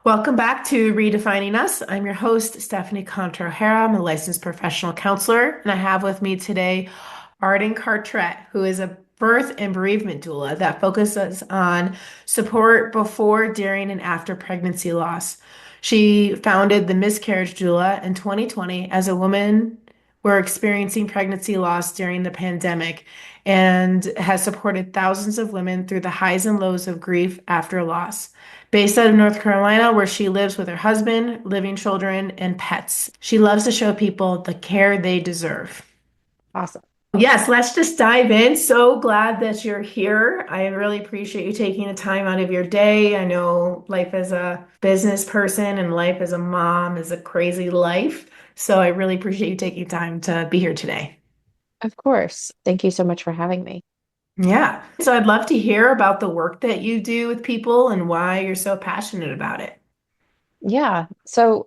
Welcome back to Redefining Us. I'm your host, Stephanie Konter-O'Hara. I'm a licensed professional counselor, and I have with me today Arden Cartrette, who is a birth and bereavement doula that focuses on support before, during, and after pregnancy loss. She founded the Miscarriage Doula in 2020 as a woman were experiencing pregnancy loss during the pandemic and has supported thousands of women through the highs and lows of grief after loss. Based out of North Carolina, where she lives with her husband, living children, and pets. She loves to show people the care they deserve. Awesome. Yes, let's just dive in. So glad that you're here. I really appreciate you taking the time out of your day. I know life as a business person and life as a mom is a crazy life. So I really appreciate you taking time to be here today. Of course. Thank you so much for having me. Yeah. So I'd love to hear about the work that you do with people and why you're so passionate about it. Yeah. So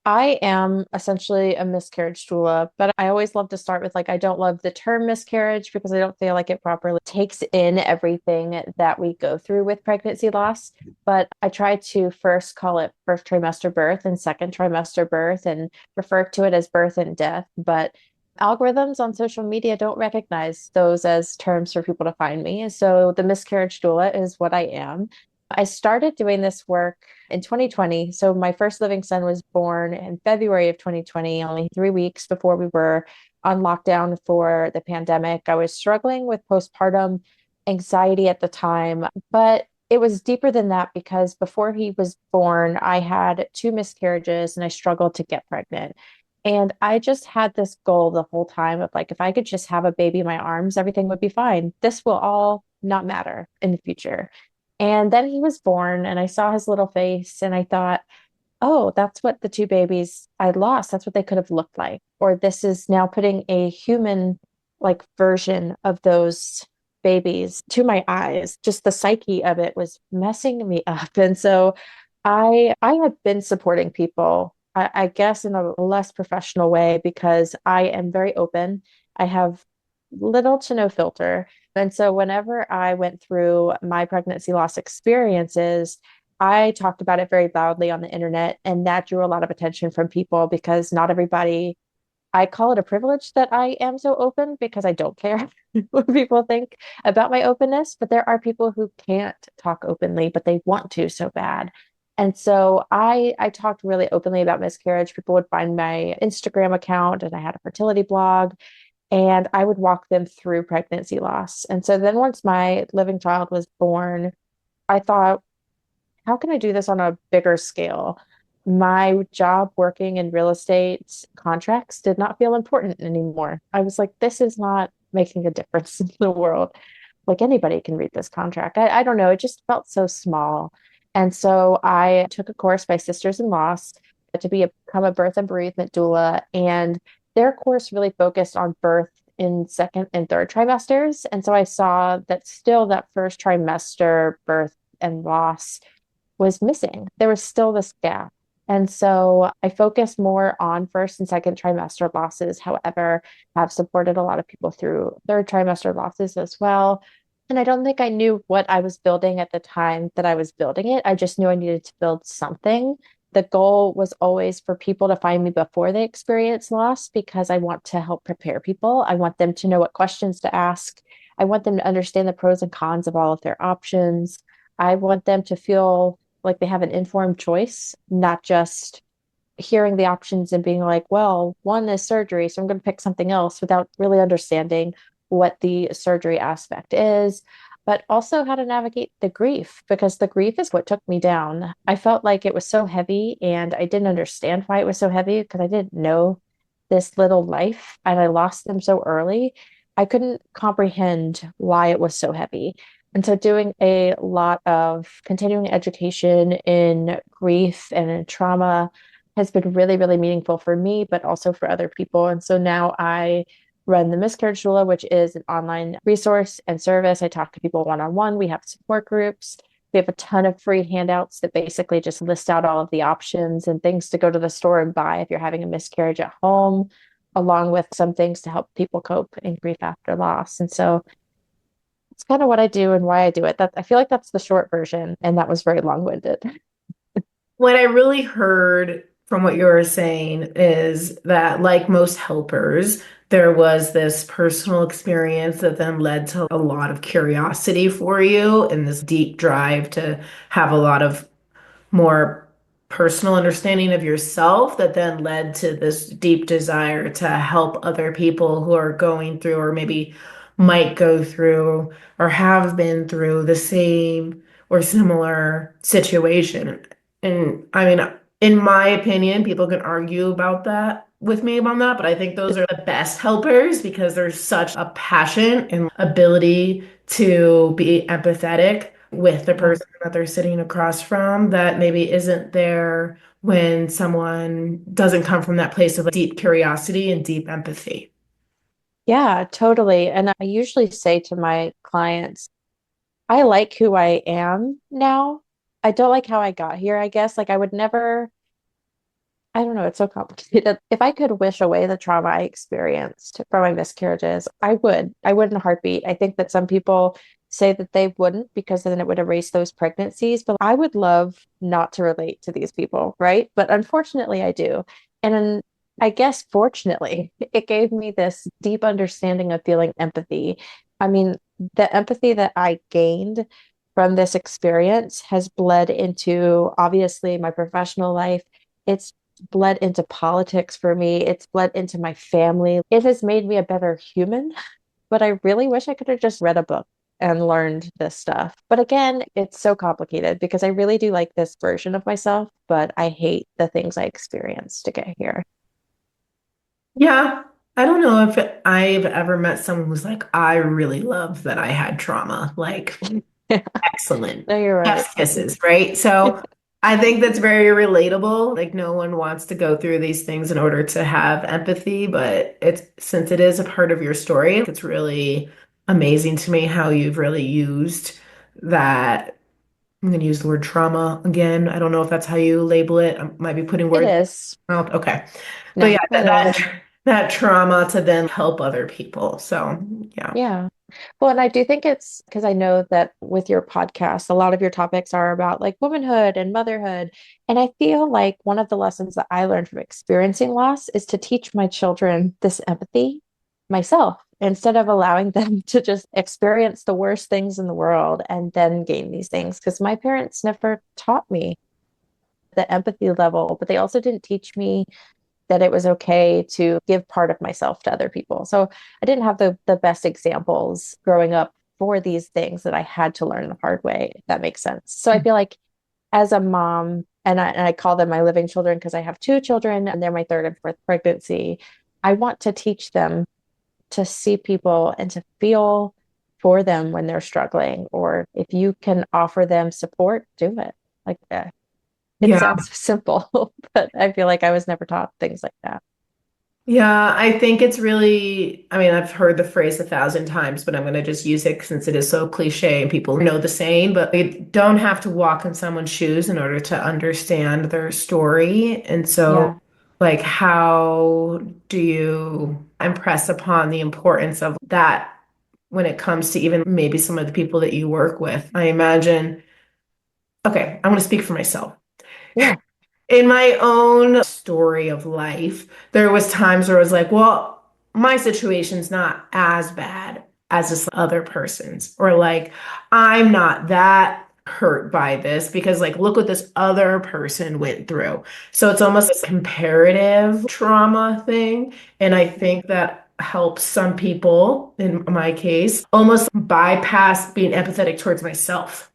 I am essentially a miscarriage doula, but I always love to start with I don't love the term miscarriage because I don't feel like it properly takes in everything that we go through with pregnancy loss. But I try to first call it first trimester birth and second trimester birth and refer to it as birth and death. But algorithms on social media don't recognize those as terms for people to find me. So the miscarriage doula is what I am. I started doing this work in 2020. So my first living son was born in February of 2020, only 3 weeks before we were on lockdown for the pandemic. I was struggling with postpartum anxiety at the time, but it was deeper than that because before he was born, I had two miscarriages and I struggled to get pregnant. And I just had this goal the whole time of if I could just have a baby in my arms, everything would be fine. This will all not matter in the future. And then he was born, and I saw his little face, and I thought, oh, that's what the two babies I lost, that's what they could have looked like. Or this is now putting a human version of those babies to my eyes. Just the psyche of it was messing me up. And so I have been supporting people, I guess in a less professional way because I am very open. I have little to no filter. And so whenever I went through my pregnancy loss experiences, I talked about it very loudly on the internet, and that drew a lot of attention from people because not everybody, I call it a privilege that I am so open because I don't care what people think about my openness. But there are people who can't talk openly, but they want to so bad. And so I talked really openly about miscarriage. People would find my Instagram account, and I had a fertility blog, and I would walk them through pregnancy loss. And so then once my living child was born, I thought, how can I do this on a bigger scale? My job working in real estate contracts did not feel important anymore. I was like, this is not making a difference in the world. Like anybody can read this contract. I don't know. It just felt so small. And so I took a course by Sisters in Loss to become a birth and bereavement doula. And their course really focused on birth in second and third trimesters. And so I saw that still that first trimester birth and loss was missing. There was still this gap. And so I focused more on first and second trimester losses. However, have supported a lot of people through third trimester losses as well. And I don't think I knew what I was building at the time that I was building it. I just knew I needed to build something. The goal was always for people to find me before they experience loss because I want to help prepare people. I want them to know what questions to ask. I want them to understand the pros and cons of all of their options. I want them to feel like they have an informed choice, not just hearing the options and being like, well, one is surgery, so I'm going to pick something else without really understanding what the surgery aspect is, but also how to navigate the grief because the grief is what took me down. I felt like it was so heavy and I didn't understand why it was so heavy because I didn't know this little life and I lost them so early. I couldn't comprehend why it was so heavy. And so, doing a lot of continuing education in grief and in trauma has been really, really meaningful for me, but also for other people. And so now I run the Miscarriage Doula, which is an online resource and service. I talk to people one on one. We have support groups. We have a ton of free handouts that basically just list out all of the options and things to go to the store and buy if you're having a miscarriage at home, along with some things to help people cope in grief after loss. And so it's kind of what I do and why I do it. That I feel like that's the short version, and that was very long-winded. what I really heard from what you were saying is that, like most helpers, there was this personal experience that then led to a lot of curiosity for you and this deep drive to have a lot of more personal understanding of yourself that then led to this deep desire to help other people who are going through or maybe might go through or have been through the same or similar situation. And I mean, in my opinion, people can argue about that with me about that, but I think those are the best helpers because there's such a passion and ability to be empathetic with the Yeah. person that they're sitting across from that maybe isn't there when someone doesn't come from that place of deep curiosity and deep empathy. Yeah, totally. And I usually say to my clients, I like who I am now. I don't like how I got here, I guess. Like I would never, I don't know, it's so complicated. If I could wish away the trauma I experienced from my miscarriages, I would. I would in a heartbeat. I think that some people say that they wouldn't because then it would erase those pregnancies, but I would love not to relate to these people, right? But unfortunately, I do. And then I guess fortunately, it gave me this deep understanding of feeling empathy. I mean, the empathy that I gained from this experience has bled into obviously my professional life. It's bled into politics for me. It's bled into my family. It has made me a better human, but I really wish I could have just read a book and learned this stuff. But again, it's so complicated because I really do like this version of myself, but I hate the things I experienced to get here. Yeah, I don't know if I've ever met someone who's like, I really love that I had trauma. Like, excellent. No, you're right. Chef's kisses, right? So I think that's very relatable. Like no one wants to go through these things in order to have empathy, but it's since it is a part of your story, it's really amazing to me how you've really used that. I'm going to use the word trauma again. I don't know if that's how you label it. I might be putting It words is. out. Okay. But No, yeah, it is. that trauma to then help other people. So yeah. Yeah. Well, and I do think it's because I know that with your podcast, a lot of your topics are about like womanhood and motherhood. And I feel like one of the lessons that I learned from experiencing loss is to teach my children this empathy myself instead of allowing them to just experience the worst things in the world and then gain these things. Because my parents never taught me the empathy level, but they also didn't teach me that it was okay to give part of myself to other people. So I didn't have the best examples growing up for these things that I had to learn the hard way, if that makes sense. So I feel like as a mom, and I call them my living children because I have two children and they're my third and fourth pregnancy. I want to teach them to see people and to feel for them when they're struggling, or if you can offer them support, do it. Like it Yeah. sounds simple, but I feel like I was never taught things like that. Yeah, I think it's really, I mean, I've heard the phrase a thousand times, but I'm going to just use it since it is so cliche and people know the saying, but we don't have to walk in someone's shoes in order to understand their story. And so, Yeah. like, how do you impress upon the importance of that when it comes to even maybe some of the people that you work with? I imagine, okay, I'm going to speak for myself. Yeah. In my own story of life, there was times where I was like, well, my situation's not as bad as this other person's, or like, I'm not that hurt by this because like look what this other person went through. So it's almost a comparative trauma thing. And I think that helps some people, in my case, almost bypass being empathetic towards myself.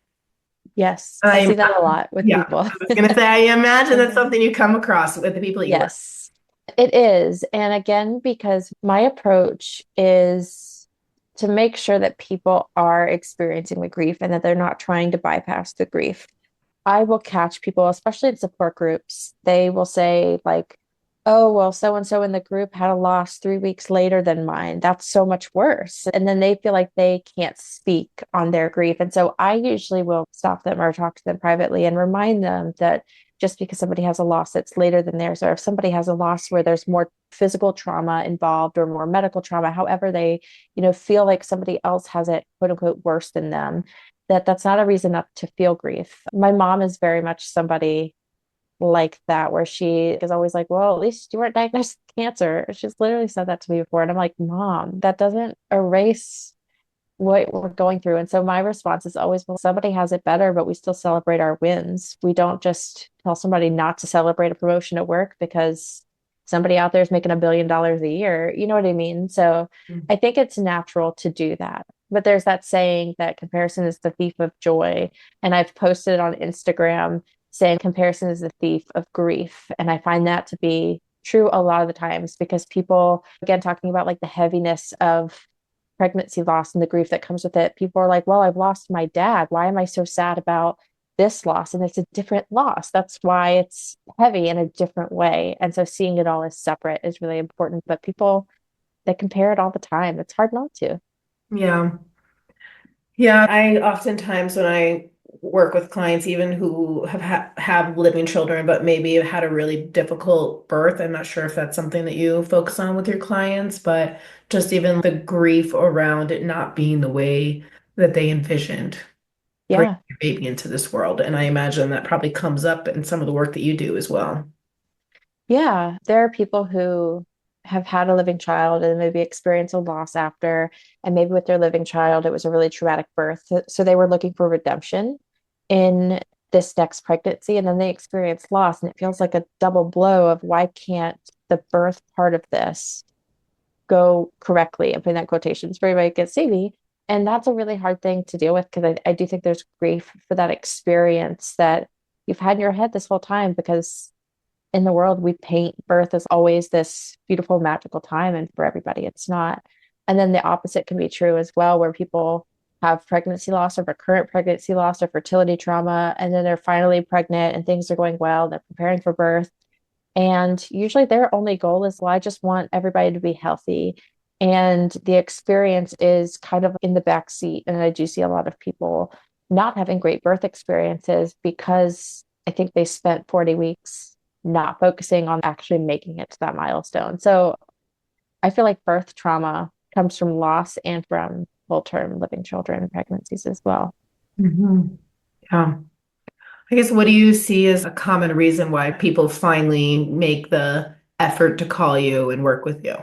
Yes. I I see that a lot with yeah, people. I was gonna say, I imagine that's something you come across with the people that you work. Yes, it is. And again, because my approach is to make sure that people are experiencing the grief and that they're not trying to bypass the grief. I will catch people, especially in support groups. They will say, like, oh, well, so and so in the group had a loss 3 weeks later than mine. That's so much worse. And then they feel like they can't speak on their grief. And so I usually will stop them or talk to them privately and remind them that just because somebody has a loss that's later than theirs, or if somebody has a loss where there's more physical trauma involved or more medical trauma, however they, feel like somebody else has it, quote unquote, worse than them, that's not a reason not to feel grief. My mom is very much somebody. like that, where she is always like, well, at least you weren't diagnosed with cancer. She's literally said that to me before. And I'm like, Mom, that doesn't erase what we're going through. And so my response is always, well, somebody has it better, but we still celebrate our wins. We don't just tell somebody not to celebrate a promotion at work because somebody out there is making $1 billion a year. You know what I mean? So I think it's natural to do that. But there's that saying that comparison is the thief of joy. And I've posted on Instagram saying comparison is the thief of grief. And I find that to be true a lot of the times because people, again, talking about like the heaviness of pregnancy loss and the grief that comes with it, people are like, well, I've lost my dad. Why am I so sad about this loss? And it's a different loss. That's why it's heavy in a different way. And so seeing it all as separate is really important. But people, they compare it all the time. It's hard not to. Yeah. Yeah, I oftentimes when I work with clients, even who have living children, but maybe have had a really difficult birth, I'm not sure if that's something that you focus on with your clients, but just even the grief around it not being the way that they envisioned bringing Yeah. your baby into this world. And I imagine that probably comes up in some of the work that you do as well. Yeah. There are people who have had a living child and maybe experience a loss after, and maybe with their living child, it was a really traumatic birth. So they were looking for redemption in this next pregnancy, and then they experience loss, and it feels like a double blow of why can't the birth part of this go correctly? I'm putting that in quotations for everybody can see me. And that's a really hard thing to deal with because I do think there's grief for that experience that you've had in your head this whole time because in the world, we paint birth as always this beautiful, magical time. And for everybody, it's not. And then the opposite can be true as well, where people have pregnancy loss or recurrent pregnancy loss or fertility trauma, and then they're finally pregnant and things are going well. They're preparing for birth. And usually their only goal is, well, I just want everybody to be healthy. And the experience is kind of in the back seat. And I do see a lot of people not having great birth experiences because I think they spent 40 weeks not focusing on actually making it to that milestone. So I feel like birth trauma comes from loss and from full term living children and pregnancies as well. Mhm. Yeah. I guess what do you see as a common reason why people finally make the effort to call you and work with you?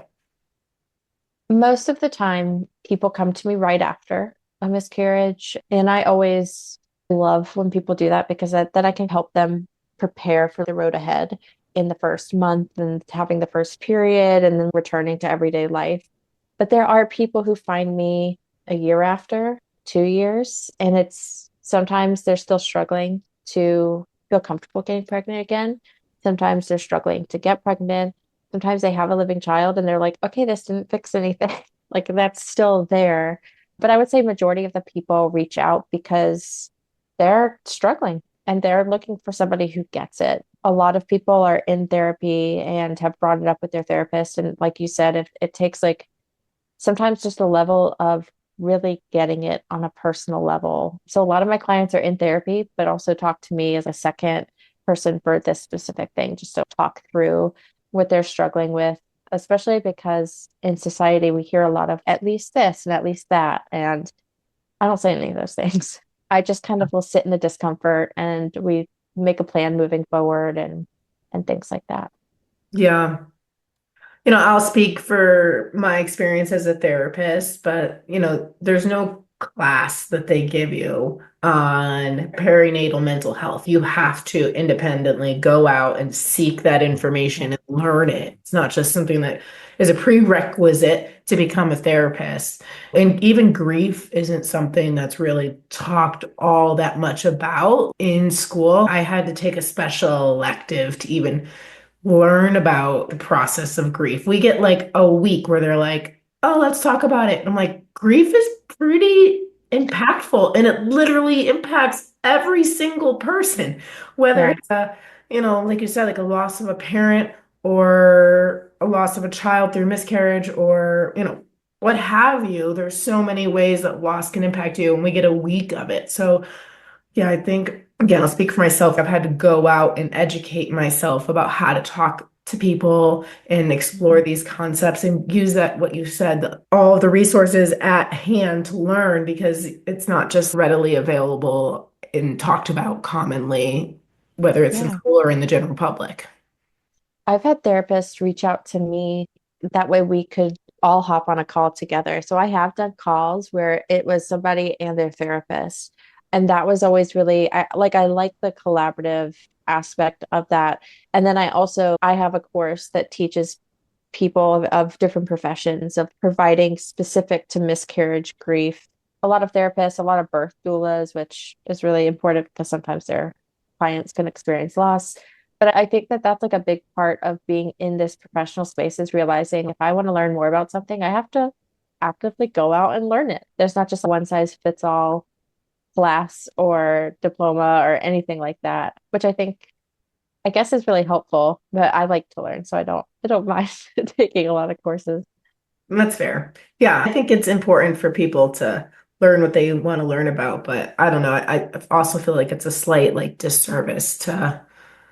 Most of the time, people come to me right after a miscarriage. And I always love when people do that because then I can help them prepare for the road ahead in the first month and having the first period and then returning to everyday life. But there are people who find me a year after, 2 years, and it's sometimes they're still struggling to feel comfortable getting pregnant again. Sometimes they're struggling to get pregnant. Sometimes they have a living child and they're like, okay, this didn't fix anything. Like that's still there. But I would say majority of the people reach out because they're struggling and they're looking for somebody who gets it. A lot of people are in therapy and have brought it up with their therapist. And like you said, it takes like sometimes just a level of really getting it on a personal level. So a lot of my clients are in therapy, but also talk to me as a second person for this specific thing, just to talk through what they're struggling with, especially because in society we hear a lot of at least this and at least that. And I don't say any of those things. I just kind of will sit in the discomfort and we make a plan moving forward and things like that. Yeah. I'll speak for my experience as a therapist, but, there's no class that they give you on perinatal mental health. You have to independently go out and seek that information and learn it. It's not just something that is a prerequisite to become a therapist. And even grief isn't something that's really talked all that much about in school. I had to take a special elective to even learn about the process of grief. We get like a week where they're like, oh, let's talk about it. And I'm like, grief is pretty impactful and it literally impacts every single person, whether Yeah. it's like you said, like a loss of a parent or a loss of a child through miscarriage or, what have you. There's so many ways that loss can impact you and we get a week of it. So yeah, I think, again, I'll speak for myself. I've had to go out and educate myself about how to talk to people and explore these concepts and use that, what you said, all of the resources at hand to learn because it's not just readily available and talked about commonly. whether it's in Yeah. school or in the general public. I've had therapists reach out to me that way we could all hop on a call together. So I have done calls where it was somebody and their therapist. And that was always really I like the collaborative aspect of that. And then I have a course that teaches people of different professions of providing specific to miscarriage grief. A lot of therapists, a lot of birth doulas, which is really important because sometimes their clients can experience loss. But I think that that's like a big part of being in this professional space is realizing if I want to learn more about something, I have to actively go out and learn it. There's not just a one size fits all class or diploma or anything like that, which I guess is really helpful, but I like to learn, so I don't mind taking a lot of courses. And that's fair. Yeah, I think it's important for people to learn what they want to learn about, but I don't know. I also feel like it's a slight like disservice to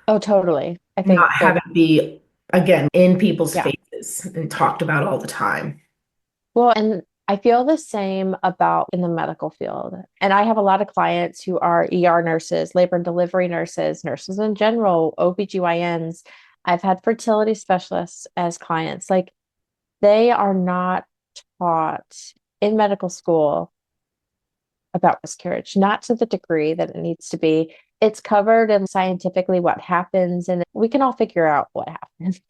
Oh, totally. I think not have that, it be again in people's yeah. faces and talked about all the time. Well, and I feel the same about in the medical field. And I have a lot of clients who are ER nurses, labor and delivery nurses, nurses in general, OBGYNs. I've had fertility specialists as clients. Like they are not taught in medical school about miscarriage, not to the degree that it needs to be. It's covered and scientifically what happens, and we can all figure out what happens,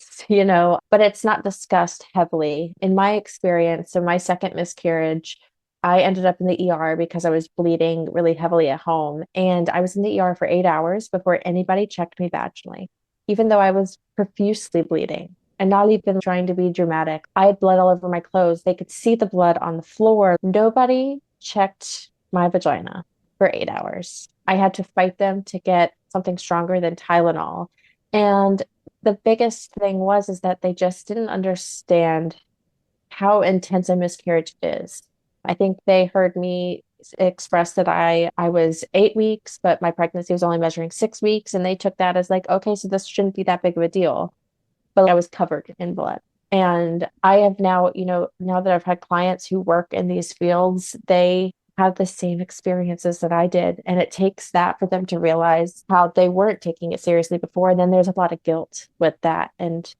but it's not discussed heavily. In my experience, so my second miscarriage, I ended up in the ER because I was bleeding really heavily at home. And I was in the ER for 8 hours before anybody checked me vaginally, even though I was profusely bleeding. And not even trying to be dramatic. I had blood all over my clothes. They could see the blood on the floor. Nobody checked my vagina for 8 hours. I had to fight them to get something stronger than Tylenol. And the biggest thing was is that they just didn't understand how intense a miscarriage is. I think they heard me express that I was 8 weeks, but my pregnancy was only measuring 6 weeks, and they took that as like, okay, so this shouldn't be that big of a deal. But I was covered in blood. And I have now, now that I've had clients who work in these fields, they have the same experiences that I did. And it takes that for them to realize how they weren't taking it seriously before. And then there's a lot of guilt with that. And,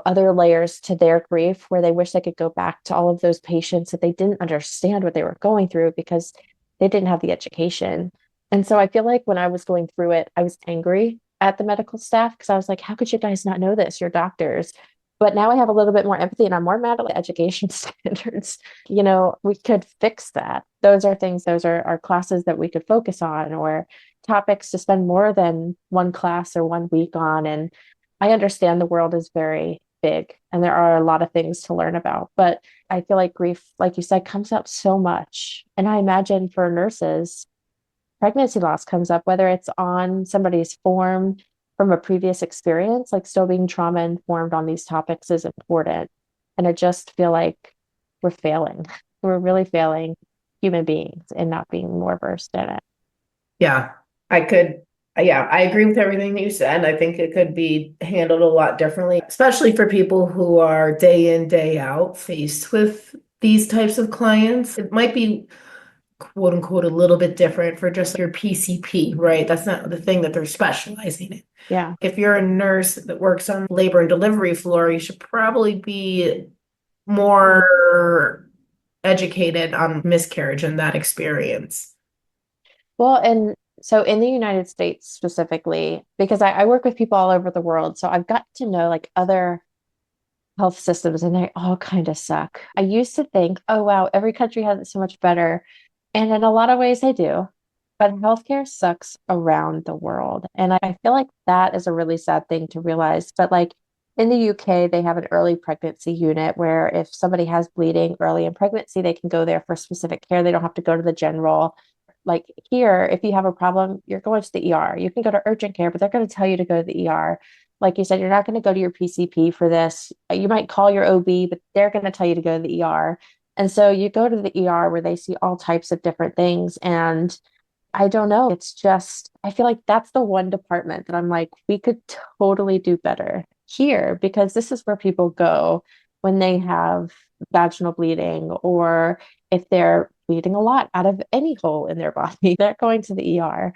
other layers to their grief where they wish they could go back to all of those patients that they didn't understand what they were going through because they didn't have the education. And so I feel like when I was going through it, I was angry at the medical staff because I was like, how could you guys not know this? You're doctors. But now I have a little bit more empathy and I'm more mad at education standards. We could fix that. Those are classes that we could focus on or topics to spend more than one class or one week on. And I understand the world is very big and there are a lot of things to learn about. But I feel like grief, like you said, comes up so much. And I imagine for nurses, pregnancy loss comes up, whether it's on somebody's form from a previous experience, like still being trauma informed on these topics is important. And I just feel like we're failing. We're really failing human beings and not being more versed in it. Yeah, I could. Yeah, I agree with everything that you said. I think it could be handled a lot differently, especially for people who are day in, day out faced with these types of clients. It might be quote unquote a little bit different for just your PCP, right? That's not the thing that they're specializing in. Yeah. If you're a nurse that works on labor and delivery floor, you should probably be more educated on miscarriage and that experience. Well, and so in the United States specifically, because I work with people all over the world, so I've got to know like other health systems and they all kind of suck. I used to think, oh, wow, every country has it so much better. And in a lot of ways, they do. But healthcare sucks around the world. And I feel like that is a really sad thing to realize. But like in the UK, they have an early pregnancy unit where if somebody has bleeding early in pregnancy, they can go there for specific care. They don't have to go to the general. Like here, if you have a problem, you're going to the ER. You can go to urgent care, but they're going to tell you to go to the ER. Like you said, you're not going to go to your PCP for this. You might call your OB, but they're going to tell you to go to the ER. And so you go to the ER where they see all types of different things. And I don't know. It's just, I feel like that's the one department that I'm like, we could totally do better here because this is where people go when they have vaginal bleeding or if they're bleeding a lot out of any hole in their body, they're going to the ER.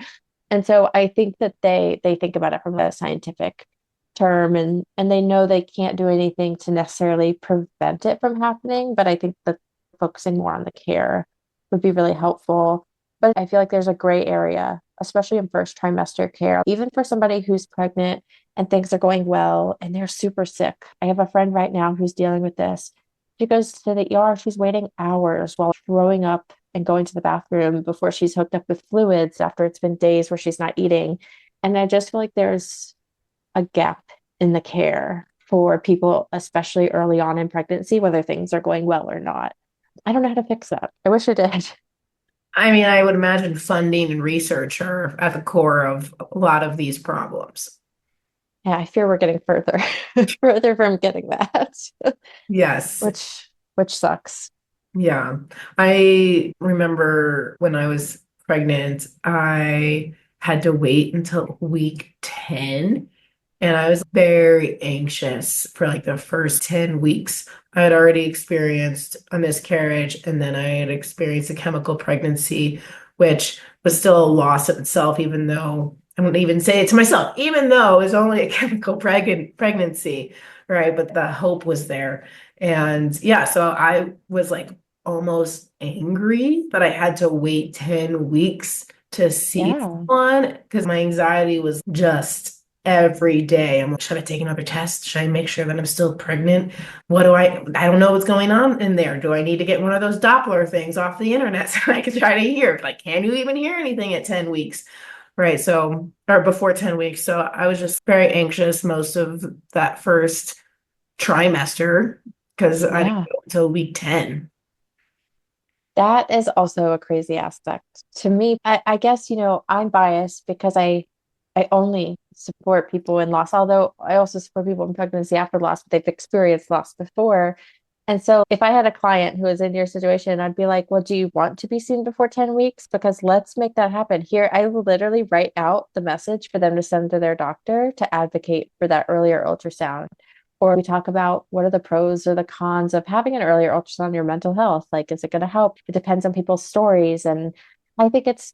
And so I think that they think about it from a scientific term, and they know they can't do anything to necessarily prevent it from happening, but I think that focusing more on the care would be really helpful. But I feel like there's a gray area, especially in first trimester care, even for somebody who's pregnant and things are going well and they're super sick. I have a friend right now who's dealing with this. She goes to the ER, she's waiting hours while throwing up and going to the bathroom before she's hooked up with fluids after it's been days where she's not eating. And I just feel like there's a gap in the care for people, especially early on in pregnancy, whether things are going well or not. I don't know how to fix that. I wish I did. I mean, I would imagine funding and research are at the core of a lot of these problems. Yeah, I fear we're getting further, further from getting that, Yes. which sucks. Yeah. I remember when I was pregnant, I had to wait until week 10. And I was very anxious for like the first 10 weeks. I had already experienced a miscarriage and then I had experienced a chemical pregnancy, which was still a loss in itself, even though I wouldn't even say it to myself, even though it was only a chemical pregnancy, right? But the hope was there. And yeah, so I was like almost angry that I had to wait 10 weeks to see Yeah. someone because my anxiety was just every day. I'm like, should I take another test? Should I make sure that I'm still pregnant? What do I don't know what's going on in there. Do I need to get one of those Doppler things off the internet so I can try to hear? Like, can you even hear anything at 10 weeks? Right. So, or before 10 weeks. So I was just very anxious most of that first trimester because I didn't Yeah. go until week 10. That is also a crazy aspect to me. I guess, I'm biased because I only support people in loss, although I also support people in pregnancy after loss, but they've experienced loss before. And so if I had a client who was in your situation, I'd be like, well, do you want to be seen before 10 weeks? Because let's make that happen. Here, I will literally write out the message for them to send to their doctor to advocate for that earlier ultrasound. Or we talk about what are the pros or the cons of having an earlier ultrasound on your mental health. Like, is it going to help? It depends on people's stories. And I think it's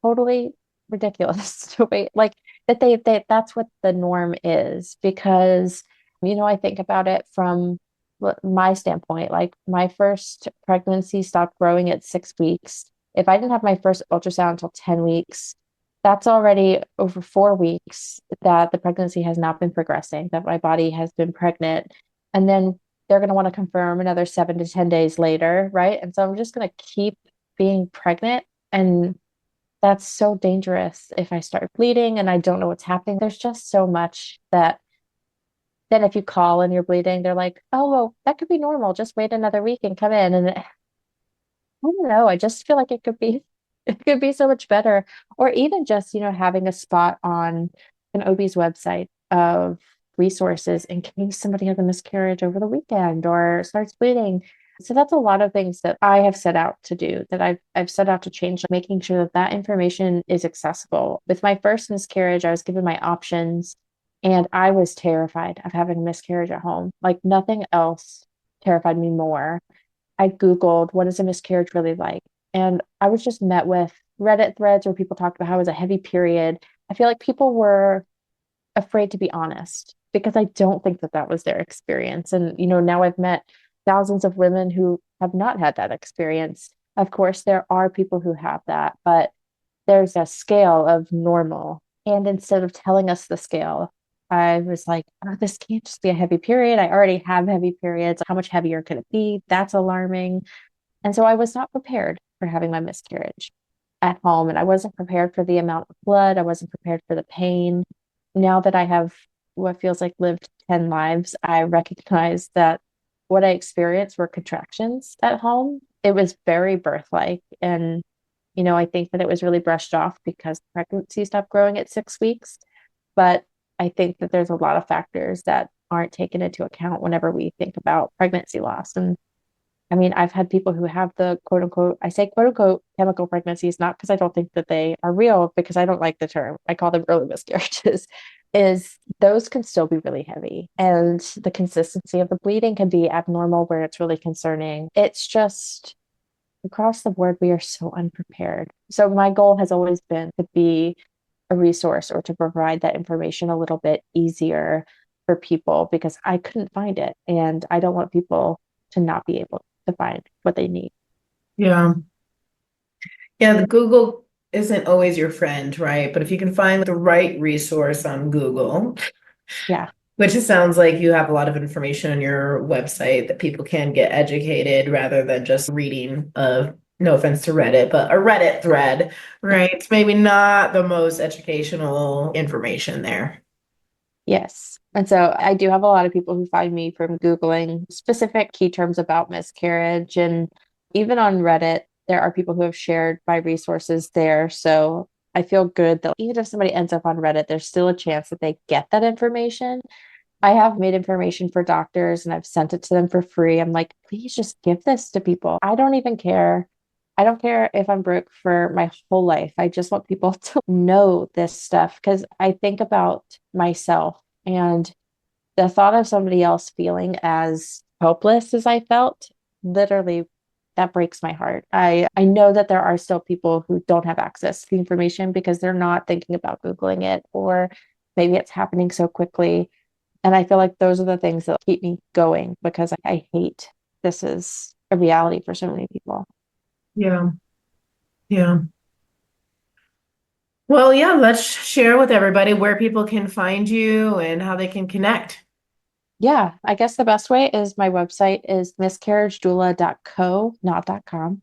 totally ridiculous to wait. Like that's what the norm is because, I think about it from my standpoint. Like my first pregnancy stopped growing at 6 weeks. If I didn't have my first ultrasound until 10 weeks, that's already over 4 weeks that the pregnancy has not been progressing, that my body has been pregnant. And then they're going to want to confirm another 7 to 10 days later, right? And so I'm just going to keep being pregnant. And that's so dangerous if I start bleeding and I don't know what's happening. There's just so much that then if you call and you're bleeding, they're like, oh, well, that could be normal. Just wait another week and come in. And I don't know. I just feel like it could be so much better. Or even just, having a spot on an OB's website of resources in case somebody has a miscarriage over the weekend or starts bleeding. So that's a lot of things that I have set out to do, that I've set out to change, like making sure that that information is accessible. With my first miscarriage, I was given my options and I was terrified of having a miscarriage at home. Like nothing else terrified me more. I Googled what is a miscarriage really like? And I was just met with Reddit threads where people talked about how it was a heavy period. I feel like people were afraid to be honest because I don't think that that was their experience. And, now I've met thousands of women who have not had that experience. Of course, there are people who have that, but there's a scale of normal. And instead of telling us the scale, I was like, oh, this can't just be a heavy period. I already have heavy periods. How much heavier could it be? That's alarming. And so I was not prepared for having my miscarriage at home. And I wasn't prepared for the amount of blood. I wasn't prepared for the pain. Now that I have what feels like lived 10 lives, I recognize that what I experienced were contractions at home. It was very birth-like. And, I think that it was really brushed off because the pregnancy stopped growing at 6 weeks. But I think that there's a lot of factors that aren't taken into account whenever we think about pregnancy loss. And I mean, I've had people who have the quote unquote, I say quote unquote chemical pregnancies, not because I don't think that they are real, because I don't like the term. I call them early miscarriages, is those can still be really heavy. And the consistency of the bleeding can be abnormal where it's really concerning. It's just across the board, we are so unprepared. So my goal has always been to be a resource or to provide that information a little bit easier for people because I couldn't find it. And I don't want people to not be able to find what they need. Yeah. Yeah, the Google isn't always your friend, right? But if you can find the right resource on Google, Yeah. which it sounds like you have a lot of information on your website that people can get educated rather than just reading no offense to Reddit, but a Reddit thread, right? It's maybe not the most educational information there. Yes. And so I do have a lot of people who find me from Googling specific key terms about miscarriage. And even on Reddit, there are people who have shared my resources there. So I feel good that even if somebody ends up on Reddit, there's still a chance that they get that information. I have made information for doctors and I've sent it to them for free. I'm like, please just give this to people. I don't even care. I don't care if I'm broke for my whole life. I just want people to know this stuff because I think about myself and the thought of somebody else feeling as hopeless as I felt, literally, that breaks my heart. I know that there are still people who don't have access to the information because they're not thinking about Googling it, or maybe it's happening so quickly. And I feel like those are the things that keep me going because I hate this is a reality for so many people. Yeah, yeah. Well, yeah, let's share with everybody where people can find you and how they can connect. Yeah, I guess the best way is my website is miscarriagedoula.co, not .com.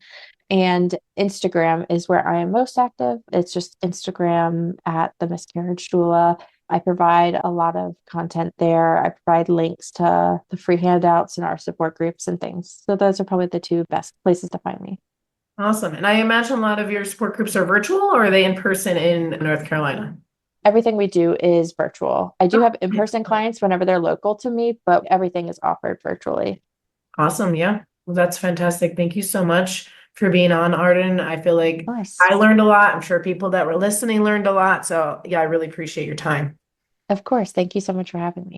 And Instagram is where I am most active. It's just Instagram at the Miscarriage Doula. I provide a lot of content there. I provide links to the free handouts and our support groups and things. So those are probably the two best places to find me. Awesome. And I imagine a lot of your support groups are virtual, or are they in person in North Carolina? Everything we do is virtual. I do have in-person clients whenever they're local to me, but everything is offered virtually. Awesome. Yeah. Well, that's fantastic. Thank you so much for being on, Arden. I feel Of like course. I learned a lot. I'm sure people that were listening learned a lot. So, yeah, I really appreciate your time. Of course. Thank you so much for having me.